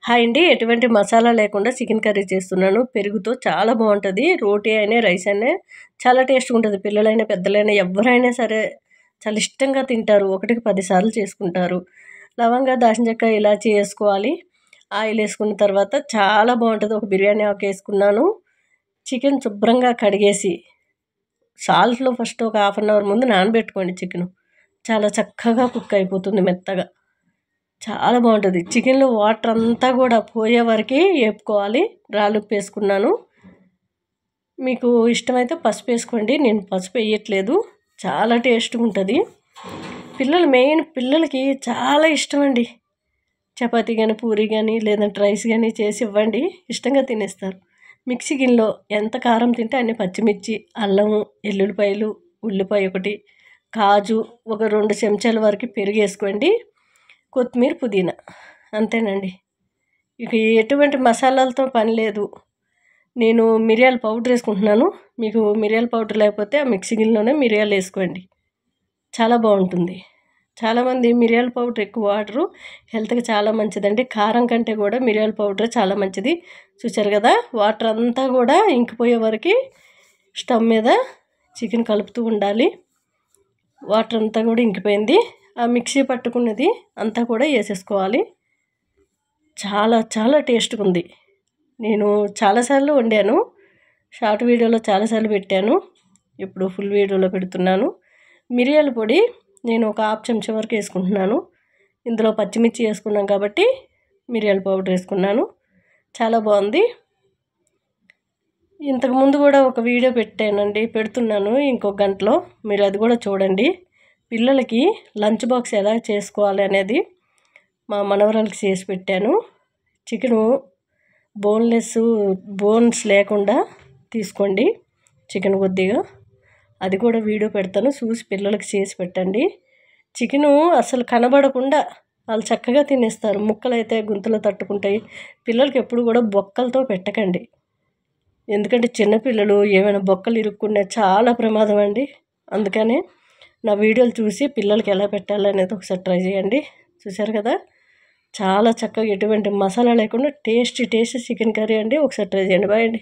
Hi అండి. ఎటువంటి మసాలా లేకుండా చికెన్ కర్రీ చేస్తున్నాను. పెరుగుతో చాలా బాగుంటుంది. రోటీ అయినా రైస్ అయినా చాలా టేస్ట్గా ఉంటుంది. పిల్లలైనా పెద్దలైనా ఎవరైనా సరే చాలా ఇష్టంగా తింటారు. ఒకటికి 10 సార్లు చేసుకుంటారు. లవంగా, దాల్చిన చెక్క, ఇలాచి వేసుకోవాలి. ఆయిల్ వేసుకున్న తర్వాత చాలా బాగుంటుంది. ఒక బిర్యానీ ఆకు వేసుకున్నాను. చికెన్ శుభ్రంగా కడిగేసి సాల్ట్లో ఫస్ట్ ఒక హాఫ్ అన్ అవర్ ముందు నానబెట్టుకోండి. చికెన్ చాలా చక్కగా కుక్ అయిపోతుంది మెత్తగా. చాలా బాగుంటుంది. చికెన్లో వాటర్ అంతా కూడా పోయే వరకు వేపుకోవాలి. రాళ్ళుప్పు వేసుకున్నాను. మీకు ఇష్టమైతే పసుపు వేసుకోండి. నేను పసుపు వేయట్లేదు. చాలా టేస్ట్గా ఉంటుంది. పిల్లలకి చాలా ఇష్టం అండి. చపాతీ కానీ పూరి కానీ లేదంటే రైస్ కానీ చేసి ఇవ్వండి, ఇష్టంగా తినేస్తారు. మిక్సీ గిన్నెలో ఎంత కారం తింటే అన్ని పచ్చిమిర్చి, అల్లము, ఎల్లుల్లిపాయలు, ఉల్లిపాయ ఒకటి, కాజు ఒక 2 చెంచాల వరకు పెరుగు వేసుకోండి. కొత్తిమీర, పుదీనా, అంతేనండి. ఇక ఎటువంటి మసాలాలతో పని లేదు. నేను మిరియాల పౌడర్ వేసుకుంటున్నాను. మీకు మిరియాల పౌడర్ లేకపోతే ఆ మిక్సీ గిన్నెలోనే మిరియాలు వేసుకోండి, చాలా బాగుంటుంది. చాలామంది మిరియాల పౌడర్ ఎక్కువ వాడరు. హెల్త్కి చాలా మంచిదండి. కారం కంటే కూడా మిరియాల పౌడర్ చాలా మంచిది. చూసారు కదా, వాటర్ అంతా కూడా ఇంకిపోయే వరకు స్టవ్ మీద చికెన్ కలుపుతూ ఉండాలి. వాటర్ అంతా కూడా ఇంకిపోయింది. ఆ మిక్సీ పట్టుకున్నది అంతా కూడా వేసేసుకోవాలి. చాలా చాలా టేస్ట్గా ఉంది. నేను చాలాసార్లు వండాను. షార్ట్ వీడియోలో చాలాసార్లు పెట్టాను. ఇప్పుడు ఫుల్ వీడియోలో పెడుతున్నాను. మిరియాల పొడి నేను ఒక హాఫ్ చెంచా వరకు వేసుకుంటున్నాను. ఇందులో పచ్చిమిర్చి వేసుకున్నాం కాబట్టి మిరియాల పౌడర్ వేసుకున్నాను. చాలా బాగుంది. ఇంతకుముందు కూడా ఒక వీడియో పెడుతున్నాను ఇంకొక గంటలో. మీరు అది కూడా చూడండి. పిల్లలకి లంచ్ బాక్స్ ఎలా చేసుకోవాలి అనేది మా మనవరాలకి చేసి పెట్టాను. చికెను బోన్స్ లేకుండా తీసుకోండి చికెన్ కొద్దిగా. అది కూడా వీడియో పెడతాను, చూసి పిల్లలకి చేసి పెట్టండి. చికెను అసలు కనబడకుండా వాళ్ళు చక్కగా తినేస్తారు. ముక్కలు అయితే గుంతలో తట్టుకుంటాయి. పిల్లలకి ఎప్పుడు కూడా బొక్కలతో పెట్టకండి. ఎందుకంటే చిన్నపిల్లలు ఏమైనా బొక్కలు ఇరుక్కున్నా చాలా ప్రమాదం అండి. అందుకనే నా వీడియోలు చూసి పిల్లలకి ఎలా పెట్టాలనేది ఒకసారి ట్రై చేయండి. చూసారు కదా, చాలా చక్కగా ఎటువంటి మసాలా లేకుండా టేస్టీ చికెన్ కర్రీ అండి. ఒకసారి ట్రై చేయండి. బాయ్ అండి.